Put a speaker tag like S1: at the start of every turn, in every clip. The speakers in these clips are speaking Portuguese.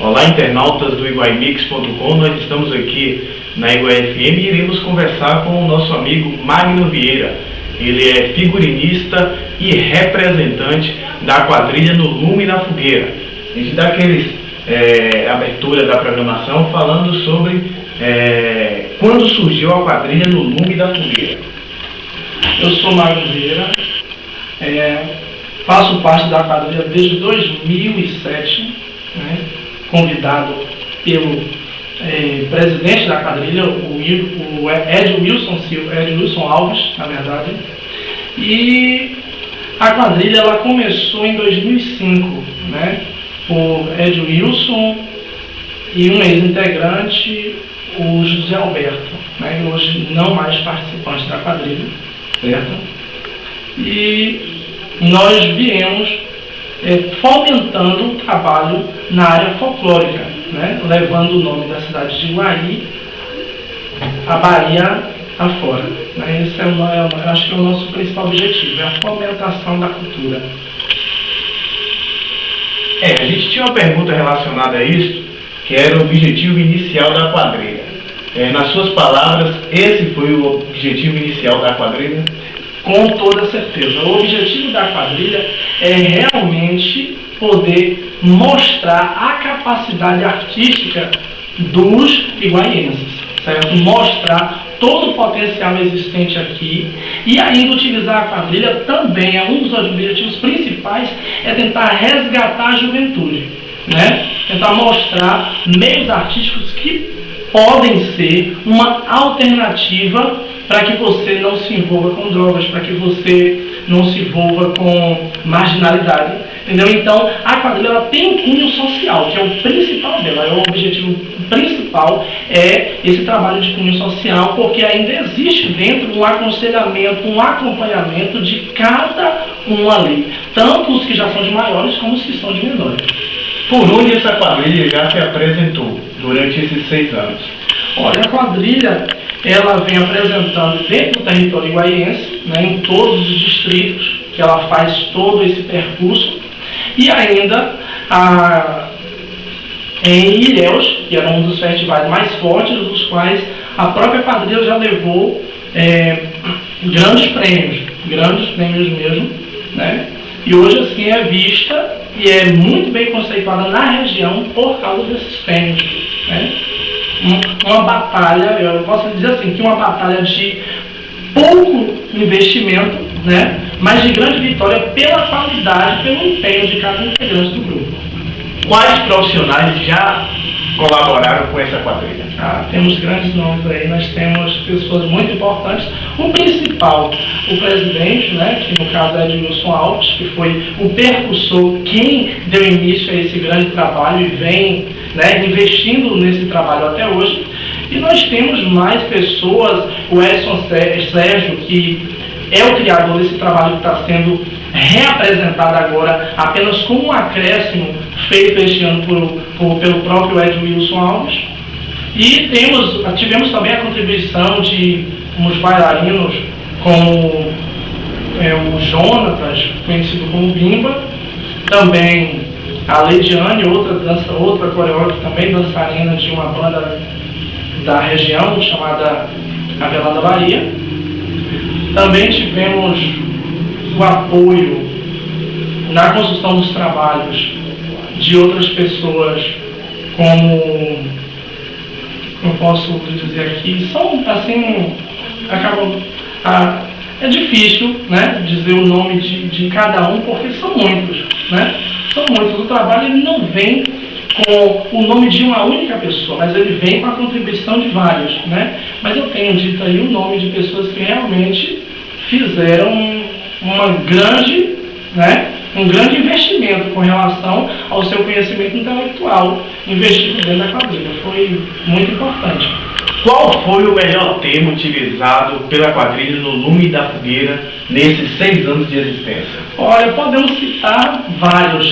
S1: Olá, internautas do iguaimix.com, nós estamos aqui na Iguai FM e iremos conversar com o nosso amigo Magno Vieira. Ele é figurinista e representante da quadrilha No Lume da Fogueira. A gente dá abertura da programação falando sobre quando surgiu a quadrilha No Lume da Fogueira.
S2: Eu sou Magno Vieira, faço parte da quadrilha desde 2007, convidado pelo presidente da quadrilha, o Ed Wilson Alves, na verdade. E a quadrilha ela começou em 2005, por Ed Wilson e um ex-integrante, o José Alberto, hoje não mais participante da quadrilha, certo? E nós viemos fomentando o trabalho na área folclórica, levando o nome da cidade de Iguaí, a Bahia afora. Esse eu acho que é o nosso principal objetivo, é a fomentação da cultura.
S1: A gente tinha uma pergunta relacionada a isso, que era o objetivo inicial da quadrilha. Nas suas palavras, esse foi o objetivo inicial da quadrilha?
S2: Com toda certeza. O objetivo da quadrilha é realmente poder mostrar a capacidade artística dos iguaienses, certo? Mostrar todo o potencial existente aqui e ainda utilizar a quadrilha também é um dos objetivos principais, é tentar resgatar a juventude, tentar mostrar meios artísticos que podem ser uma alternativa para que você não se envolva com drogas, para que você não se envolva com marginalidade, entendeu? Então, a quadrilha ela tem um cunho social, que é o principal dela, o objetivo principal é esse trabalho de cunho social, porque ainda existe dentro um aconselhamento, um acompanhamento de cada um ali, tanto os que já são de maiores como os que são de menores.
S1: Por onde essa quadrilha já se apresentou durante esses 6 anos?
S2: Olha, a quadrilha ela vem apresentando dentro do território iguaiense, em todos os distritos, que ela faz todo esse percurso, e ainda em Ilhéus, que era um dos festivais mais fortes, dos quais a própria quadrilha já levou grandes prêmios mesmo, e hoje assim é vista e é muito bem conceituada na região por causa desses prêmios, Uma batalha, eu posso dizer assim, que uma batalha de pouco investimento, mas de grande vitória pela qualidade, pelo empenho de cada integrante do grupo.
S1: Quais profissionais já colaboraram com essa quadrilha?
S2: Temos grandes nomes aí, nós temos pessoas muito importantes. O principal, o presidente, que no caso é Ed Wilson Alves, que foi o percussor, quem deu início a esse grande trabalho e vem investindo nesse trabalho até hoje. E nós temos mais pessoas, o Edson Sérgio, que é o criador desse trabalho que está sendo reapresentado agora apenas como um acréscimo feito este ano pelo próprio Ed Wilson Alves. E tivemos também a contribuição de uns bailarinos como o Jonatas, conhecido como Bimba, também a Leidiane, outra coreógrafa também, dançarina de uma banda da região chamada Avelada Bahia. Também tivemos o apoio na construção dos trabalhos de outras pessoas, como eu posso dizer aqui, são assim, é difícil dizer o nome de cada um, porque são muitos, São muitos. O trabalho ele não vem com o nome de uma única pessoa, mas ele vem com a contribuição de vários, Mas eu tenho dito aí o nome de pessoas que realmente fizeram um grande investimento com relação ao seu conhecimento intelectual investido dentro da quadrilha. Foi muito importante.
S1: Qual foi o melhor termo utilizado pela quadrilha No Lume da Fogueira nesses 6 anos de existência?
S2: Olha, podemos citar vários,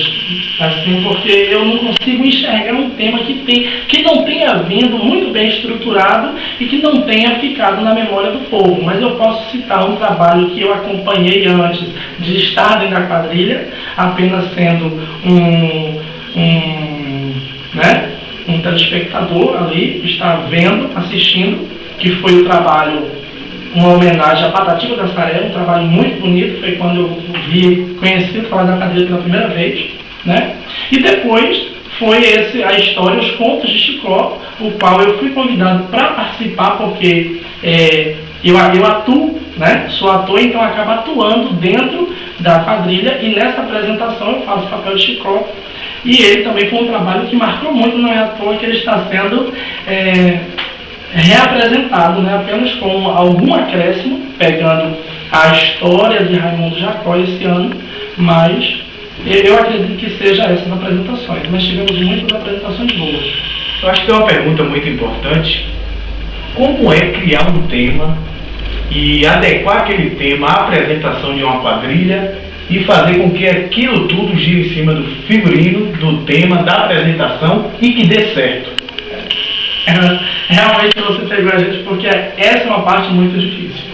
S2: assim, porque eu não consigo enxergar um tema que não tenha vindo muito bem estruturado e que não tenha ficado na memória do povo. Mas eu posso citar um trabalho que eu acompanhei antes de estar dentro da quadrilha, apenas sendo telespectador ali está vendo, assistindo, que foi o trabalho, uma homenagem à Patativa da Saré, um trabalho muito bonito, foi quando eu conheci o trabalho da quadrilha pela primeira vez, né? E depois foi a história, os contos de Chicó, o qual eu fui convidado para participar, porque eu atuo, né? Sou ator, então acabo atuando dentro da quadrilha, e nessa apresentação eu faço o papel de Chicó, e ele também foi um trabalho que marcou muito, não é à toa que ele está sendo reapresentado, né? Apenas com algum acréscimo, pegando a história de Raimundo Jacó esse ano, mas eu acredito que seja essas apresentações. Nós tivemos muitas apresentações boas.
S1: Eu acho que tem uma pergunta muito importante: como é criar um tema e adequar aquele tema à apresentação de uma quadrilha e fazer com que aquilo tudo gire em cima do figurino, do tema, da apresentação e que dê certo?
S2: Realmente você pegou a gente, porque essa é uma parte muito difícil.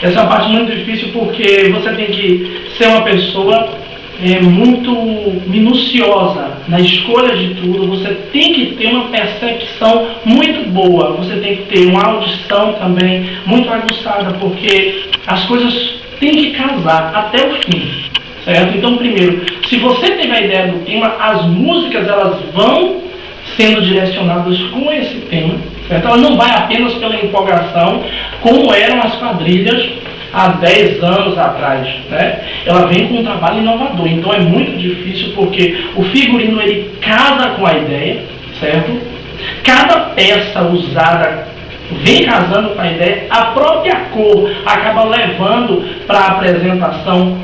S2: Essa é uma parte muito difícil porque você tem que ser uma pessoa muito minuciosa na escolha de tudo. Você tem que ter uma percepção muito boa, você tem que ter uma audição também muito aguçada, porque as coisas têm que casar até o fim, certo? Então, primeiro, se você teve a ideia do tema, as músicas elas vão sendo direcionadas com esse tema, certo? Ela não vai apenas pela empolgação, como eram as quadrilhas há 10 anos atrás, né? Ela vem com um trabalho inovador, então é muito difícil, porque o figurino ele casa com a ideia, certo? Cada peça usada vem casando com a ideia, a própria cor acaba levando para a apresentação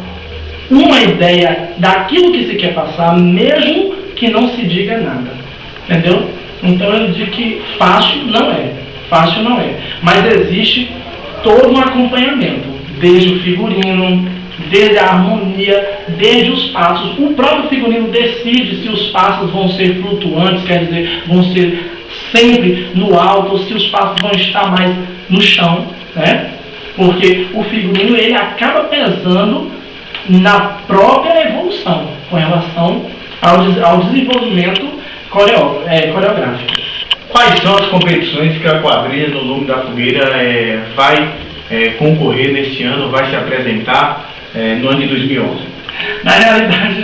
S2: uma ideia daquilo que se quer passar, mesmo que não se diga nada. Entendeu? Então eu digo que fácil não é, mas existe todo um acompanhamento, desde o figurino, desde a harmonia, desde os passos. O próprio figurino decide se os passos vão ser flutuantes, quer dizer, vão ser sempre no alto, ou se os passos vão estar mais no chão, né? Porque o figurino ele acaba pesando na própria evolução com relação ao desenvolvimento coreográfico.
S1: Quais são as competições que a quadrilha no Lume da Fogueira vai concorrer nesse ano, vai se apresentar no ano de 2011?
S2: Na realidade,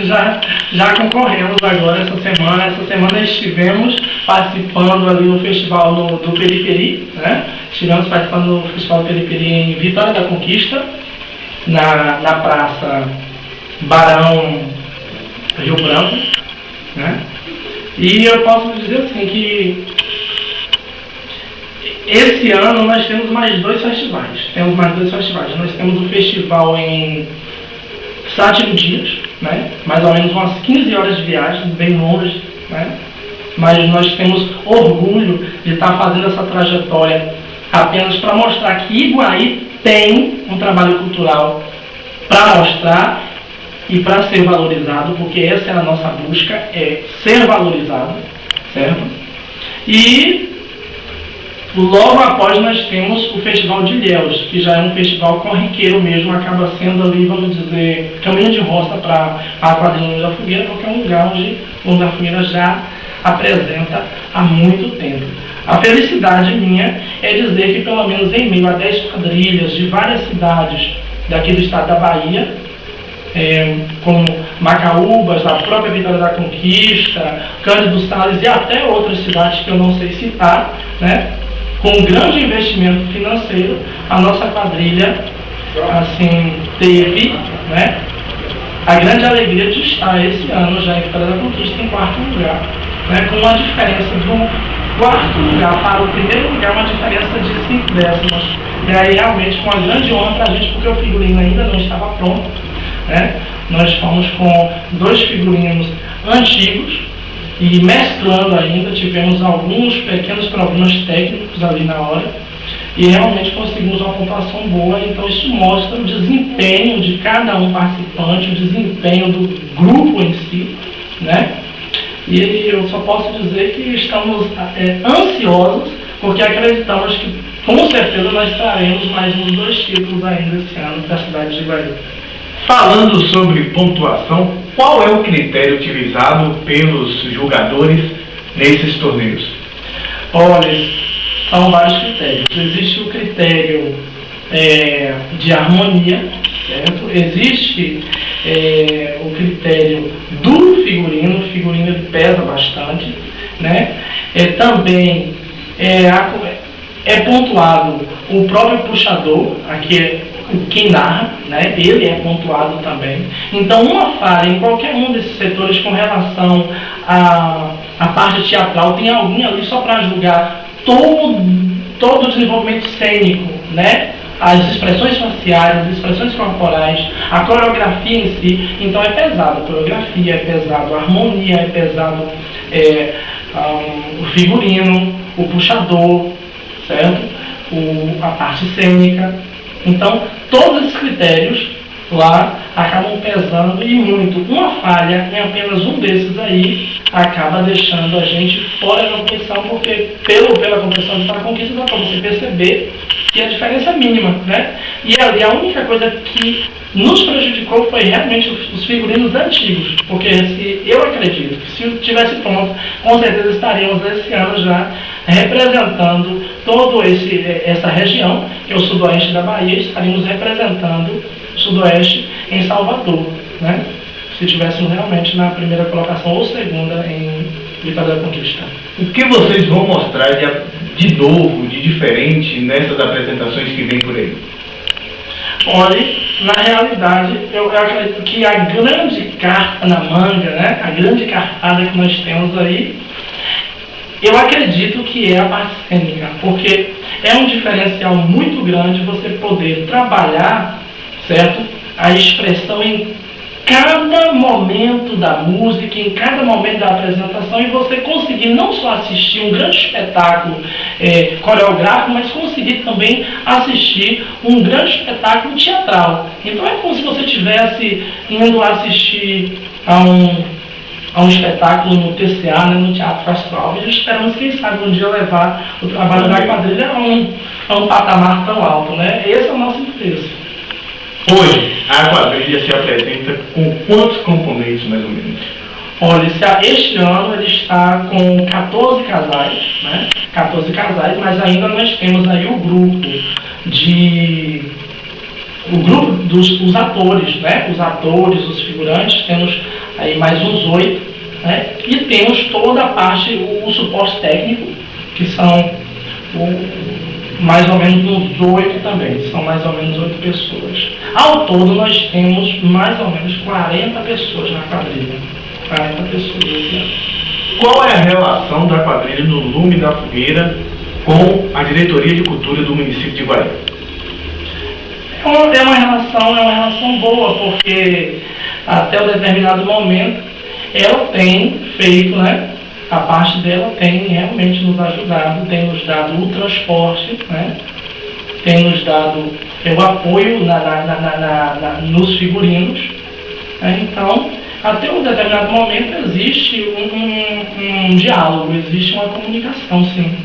S2: já concorremos agora essa semana. Essa semana estivemos participando ali no festival do Periperi, né? Estivemos participando do festival do Periperi em Vitória da Conquista, na Praça Barão Rio Branco, né? E eu posso dizer assim que esse ano nós temos mais 2 festivais. Nós temos o festival em Sátiro Dias, né? Mais ou menos umas 15 horas de viagem, bem longe, né? Mas nós temos orgulho de estar fazendo essa trajetória apenas para mostrar que Iguaí tem um trabalho cultural para mostrar e para ser valorizado, porque essa é a nossa busca, é ser valorizado, certo? E logo após nós temos o Festival de Ilhéus, que já é um festival corriqueiro mesmo, acaba sendo ali, vamos dizer, caminho de roça para a quadrilha Lume da Fogueira, porque é um lugar onde o Lume da Fogueira já apresenta há muito tempo. A felicidade minha é dizer que pelo menos em meio a 10 quadrilhas de várias cidades daqui do estado da Bahia, como Macaúbas, a própria Vitória da Conquista, Cândido Salles e até outras cidades que eu não sei citar, né? Com um grande investimento financeiro, a nossa quadrilha assim, teve, né, a grande alegria de estar esse ano já em Vitória da Conquista em 4º lugar, né, com uma diferença do 4º lugar para o 1º lugar, uma diferença de 5 décimos. E aí realmente foi uma grande honra para a gente, porque o figurino ainda não estava pronto, né? Nós fomos com 2 figurinos antigos e mesclando ainda, tivemos alguns pequenos problemas técnicos ali na hora e realmente conseguimos uma pontuação boa. Então isso mostra o desempenho de cada um participante, o desempenho do grupo em si, né? E eu só posso dizer que estamos ansiosos, porque acreditamos que com certeza nós traremos mais uns 2 títulos ainda esse ano para a cidade de Iguaí.
S1: Falando sobre pontuação, qual é o critério utilizado pelos jogadores nesses torneios?
S2: Olha, são vários critérios. Existe o critério de harmonia, certo? Existe o critério do figurino. O figurino ele pesa bastante, né? Também é pontuado o próprio puxador, aqui quem narra, né? Ele é pontuado também. Então, uma falha em qualquer um desses setores com relação à parte teatral, tem alguém ali só para julgar todo o desenvolvimento cênico, né? As expressões faciais, as expressões corporais, a coreografia em si. Então é pesado a coreografia, é pesado a harmonia, é pesado o figurino, o puxador, certo? A parte cênica. Então todos esses critérios lá acabam pesando e muito. Uma falha em apenas um desses aí acaba deixando a gente fora da competição, porque pela competição de conquista dá para você perceber que a diferença é mínima, né? E ali a única coisa que nos prejudicou foi realmente os figurinos antigos, porque eu acredito que se tivesse pronto, com certeza estaríamos esse ano já representando toda essa região, que é o sudoeste da Bahia, estaríamos representando o sudoeste em Salvador, né? Se tivéssemos realmente na primeira colocação ou segunda em Vitória da Conquista.
S1: O que vocês vão mostrar de novo, de diferente nessas apresentações que vem por aí?
S2: Olha, na realidade, eu acredito que a grande carta na manga, né, a grande cartada que nós temos aí, eu acredito que é a parte cênica, porque é um diferencial muito grande você poder trabalhar, certo, a expressão em cada momento da música, em cada momento da apresentação, e você conseguir não só assistir um grande espetáculo coreográfico, mas conseguir também assistir um grande espetáculo teatral. Então é como se você estivesse indo assistir a um espetáculo no TCA, né, no Teatro Astral, e esperamos, quem sabe, um dia levar o trabalho da quadrilha a um patamar tão alto, né? Esse é o nosso interesse.
S1: Hoje, a quadrilha se apresenta com quantos componentes, mais ou menos?
S2: Olha, este ano ele está com 14 casais, né? 14 casais, mas ainda nós temos aí o grupo dos atores, né? Os atores, os figurantes, temos aí mais uns 8, né? E temos toda a parte, o suporte técnico, que são mais ou menos uns 8 também, são mais ou menos 8 pessoas. Ao todo nós temos mais ou menos 40 pessoas na quadrilha. 40 pessoas.
S1: Qual é a relação da quadrilha no Lume da Fogueira com a Diretoria de Cultura do município de Guaíba?
S2: É uma relação boa, porque até um determinado momento ela tem feito, né? A parte dela tem realmente nos ajudado, tem nos dado o transporte, né? Tem nos dado o apoio nos figurinos, né? Então, até um determinado momento existe um diálogo, existe uma comunicação, sim.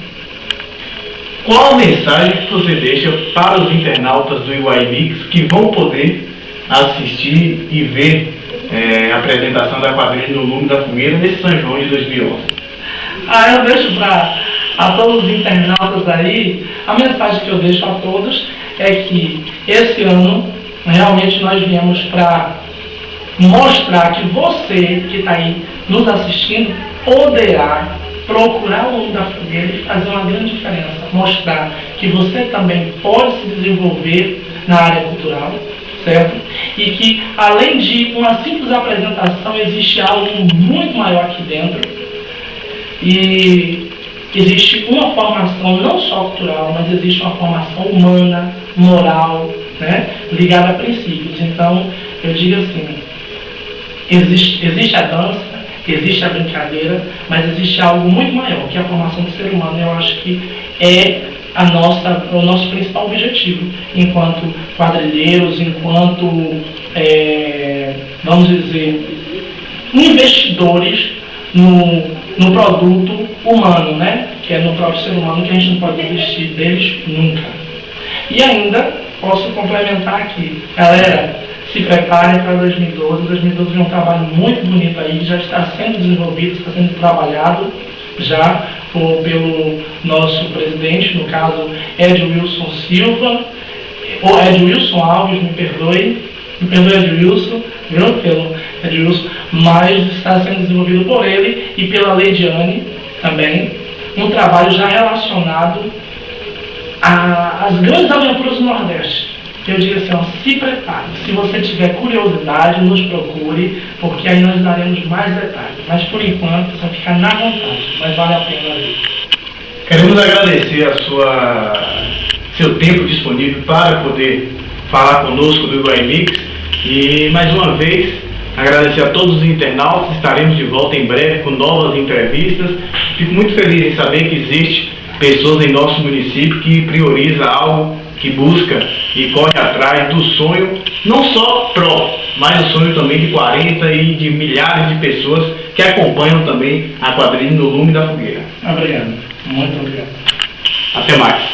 S1: Qual mensagem que você deixa para os internautas do Iwaimix que vão poder assistir e ver a apresentação da quadrilha no Lume da Fogueira nesse São João de 2011?
S2: Eu deixo a todos os internautas aí, a mensagem que eu deixo a todos é que esse ano realmente nós viemos para mostrar que você que está aí nos assistindo poderá procurar o Lume da Fogueira e fazer uma grande diferença. Mostrar que você também pode se desenvolver na área cultural, certo? E que, além de uma simples apresentação, existe algo muito maior aqui dentro. E existe uma formação não só cultural, mas existe uma formação humana, moral, né? Ligada a princípios. Então, eu digo assim, existe a dança, existe a brincadeira, mas existe algo muito maior, que é a formação do ser humano. Eu acho que é o nosso principal objetivo, enquanto quadrilheiros, enquanto, vamos dizer, investidores no produto humano, né? Que é no próprio ser humano, que a gente não pode desistir deles nunca. E ainda posso complementar aqui, galera, se preparem para 2012. 2012 é um trabalho muito bonito aí, já está sendo desenvolvido, está sendo trabalhado já pelo nosso presidente, no caso Edwilson Silva, ou Edwilson Alves, me perdoe Edwilson, viu? Pelo Edwilson, mas está sendo desenvolvido por ele e pela Leidiane também, um trabalho já relacionado às grandes aventuras do Nordeste. Eu digo assim, ó, se prepare. Se você tiver curiosidade, nos procure, porque aí nós daremos mais detalhes. Mas por enquanto, só ficar na vontade, mas vale a pena ver.
S1: Queremos agradecer seu tempo disponível para poder falar conosco do Iguai e mais uma vez agradecer a todos os internautas. Estaremos de volta em breve com novas entrevistas. Fico muito feliz em saber que existe pessoas em nosso município que prioriza algo, que busca e corre atrás do sonho, não só próprio, mas o sonho também de 40 e de milhares de pessoas que acompanham também a quadrilha no Lume da Fogueira.
S2: Obrigado. Muito obrigado.
S1: Até mais.